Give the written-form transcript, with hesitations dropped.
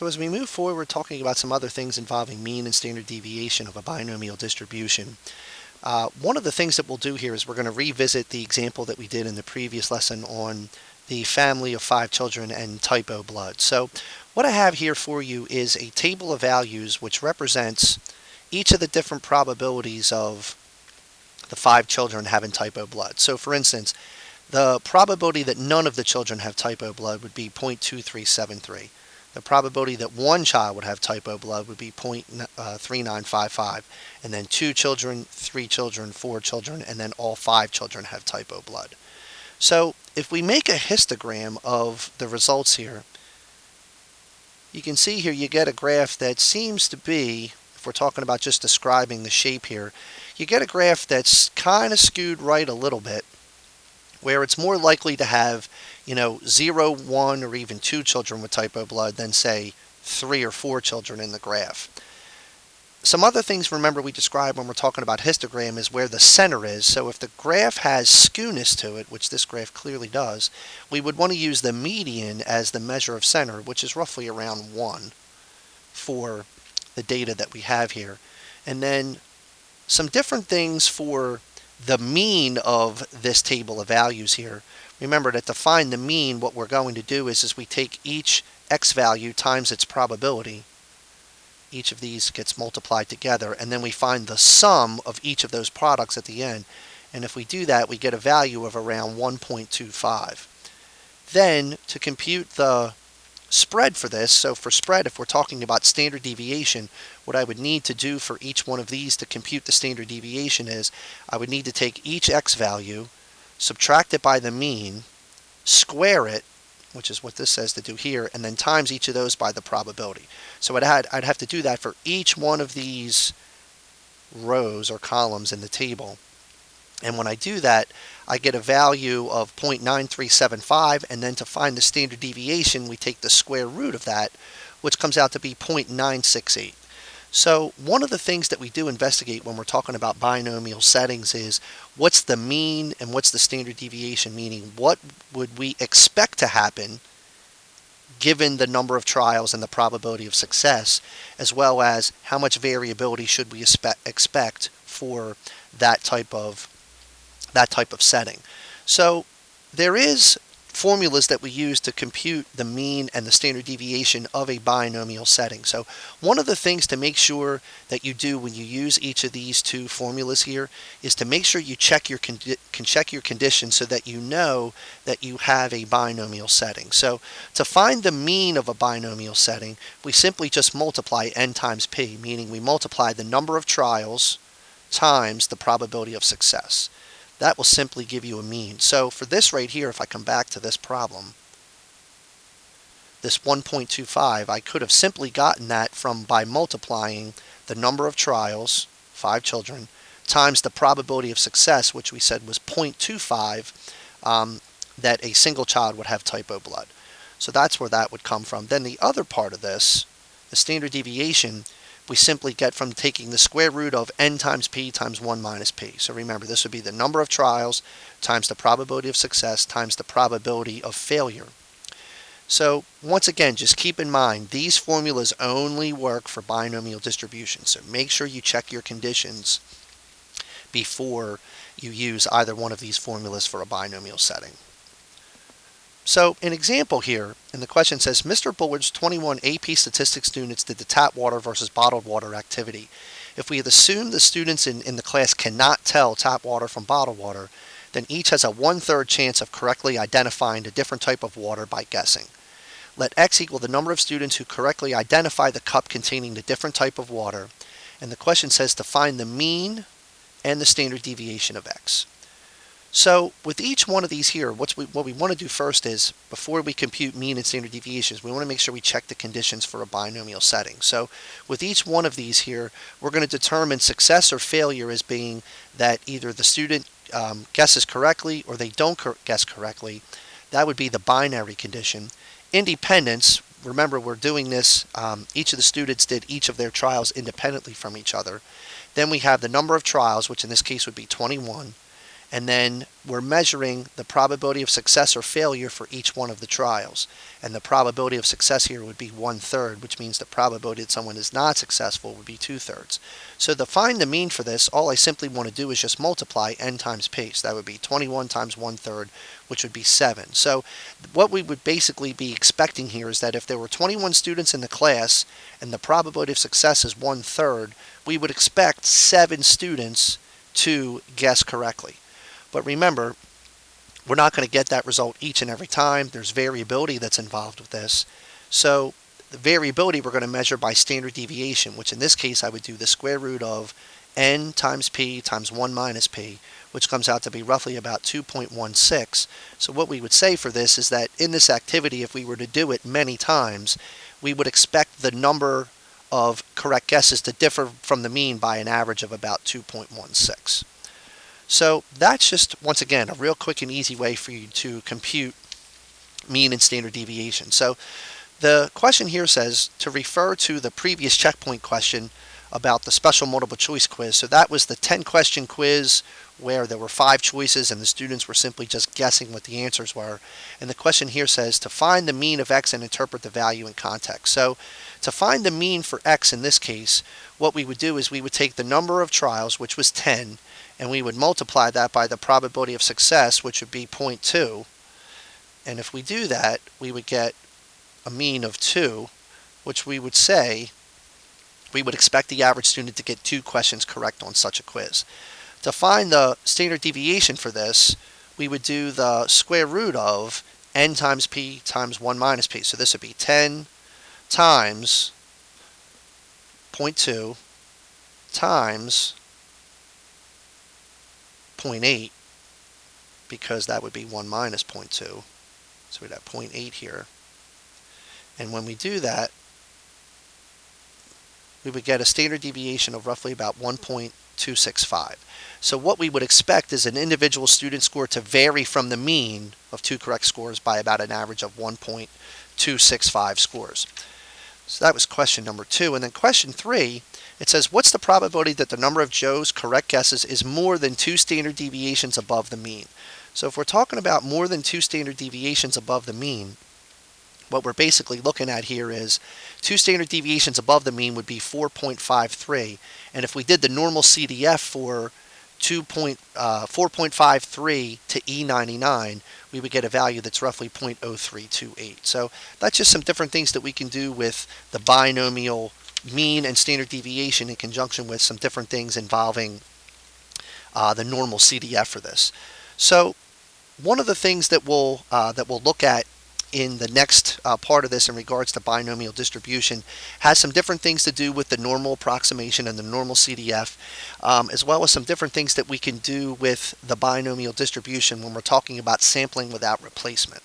So as we move forward talking about some other things involving mean and standard deviation of a binomial distribution, one of the things that we'll do here is we're going to revisit the example that we did in the previous lesson on the family of 5 children and type O blood. So what I have here for you is a table of values which represents each of the different probabilities of the 5 children having type O blood. So for instance, the probability that none of the children have type O blood would be 0.2373. The probability that one child would have type O blood would be 0.3955, and then 2 children, 3 children, 4 children, and then all 5 children have type O blood. So if we make a histogram of the results here, you can see here you get a graph that seems to be, if we're talking about just describing the shape here, you get a graph that's kind of skewed right a little bit, where it's more likely to have, 0, 1, or even 2 children with type O blood than, say, 3 or 4 children in the graph. Some other things, remember, we described when we're talking about histogram is where the center is. So if the graph has skewness to it, which this graph clearly does, we would want to use the median as the measure of center, which is roughly around 1 for the data that we have here. And then some different things for the mean of this table of values here. Remember that to find the mean, what we're going to do is we take each x value times its probability. Each of these gets multiplied together, and then we find the sum of each of those products at the end. And if we do that, we get a value of around 1.25. Then, to compute the spread for this, so for spread, if we're talking about standard deviation, what I would need to do for each one of these to compute the standard deviation is I would need to take each x value, subtract it by the mean, square it, which is what this says to do here, and then times each of those by the probability. So I'd have to do that for each one of these rows or columns in the table. And when I do that, I get a value of 0.9375, and then to find the standard deviation, we take the square root of that, which comes out to be 0.968. So one of the things that we do investigate when we're talking about binomial settings is what's the mean and what's the standard deviation, meaning what would we expect to happen given the number of trials and the probability of success, as well as how much variability should we expect for that type of setting. So there is formulas that we use to compute the mean and the standard deviation of a binomial setting. So one of the things to make sure that you do when you use each of these two formulas here is to make sure you check your conditions so that you know that you have a binomial setting. So to find the mean of a binomial setting, we simply just multiply n times p, meaning we multiply the number of trials times the probability of success. That will simply give you a mean. So for this right here, if I come back to this problem, this 1.25, I could have simply gotten that by multiplying the number of trials, 5 children, times the probability of success, which we said was 0.25, that a single child would have type O blood. So that's where that would come from. Then the other part of this, the standard deviation, we simply get from taking the square root of n times p times 1 minus p. So remember, this would be the number of trials times the probability of success times the probability of failure. So once again, just keep in mind, these formulas only work for binomial distributions. So make sure you check your conditions before you use either one of these formulas for a binomial setting. So an example here, and the question says, Mr. Bullard's 21 AP statistics students did the tap water versus bottled water activity. If we had assumed the students in the class cannot tell tap water from bottled water, then each has a 1/3 chance of correctly identifying a different type of water by guessing. Let x equal the number of students who correctly identify the cup containing the different type of water, and the question says to find the mean and the standard deviation of x. So with each one of these here, what we want to do first is, before we compute mean and standard deviations, we want to make sure we check the conditions for a binomial setting. So with each one of these here, we're going to determine success or failure as being that either the student guesses correctly or they don't guess correctly. That would be the binary condition. Independence, remember we're doing this, each of the students did each of their trials independently from each other. Then we have the number of trials, which in this case would be 21. And then we're measuring the probability of success or failure for each one of the trials. And the probability of success here would be 1/3, which means the probability that someone is not successful would be 2/3. So to find the mean for this, all I simply want to do is just multiply n times p. So that would be 21 times 1/3, which would be 7. So what we would basically be expecting here is that if there were 21 students in the class and the probability of success is 1/3, we would expect 7 students to guess correctly. But remember, we're not going to get that result each and every time. There's variability that's involved with this. So the variability we're going to measure by standard deviation, which in this case I would do the square root of n times p times 1 minus p, which comes out to be roughly about 2.16. So what we would say for this is that in this activity, if we were to do it many times, we would expect the number of correct guesses to differ from the mean by an average of about 2.16. So that's just, once again, a real quick and easy way for you to compute mean and standard deviation. So the question here says to refer to the previous checkpoint question about the special multiple choice quiz. So that was the 10-question quiz where there were 5 choices and the students were simply just guessing what the answers were. And the question here says to find the mean of x and interpret the value in context. So to find the mean for x in this case, what we would do is we would take the number of trials, which was 10, and we would multiply that by the probability of success, which would be 0.2. And if we do that, we would get a mean of 2, which we would say we would expect the average student to get 2 questions correct on such a quiz. To find the standard deviation for this, we would do the square root of n times p times 1 minus p. So this would be 10 times 0.2 times 0.8, because that would be 1 minus 0.2. So we'd have 0.8 here. And when we do that, we would get a standard deviation of roughly about 1.265. So what we would expect is an individual student score to vary from the mean of 2 correct scores by about an average of 1.265 scores. So that was question number 2. And then question 3, it says, what's the probability that the number of Joe's correct guesses is more than 2 standard deviations above the mean? So if we're talking about more than 2 standard deviations above the mean, what we're basically looking at here is 2 standard deviations above the mean would be 4.53. And if we did the normal CDF for 4.53 to E99, we would get a value that's roughly 0.0328. So that's just some different things that we can do with the binomial mean and standard deviation in conjunction with some different things involving the normal CDF for this. So one of the things that we'll look at in the next part of this in regards to binomial distribution has some different things to do with the normal approximation and the normal CDF, as well as some different things that we can do with the binomial distribution when we're talking about sampling without replacement.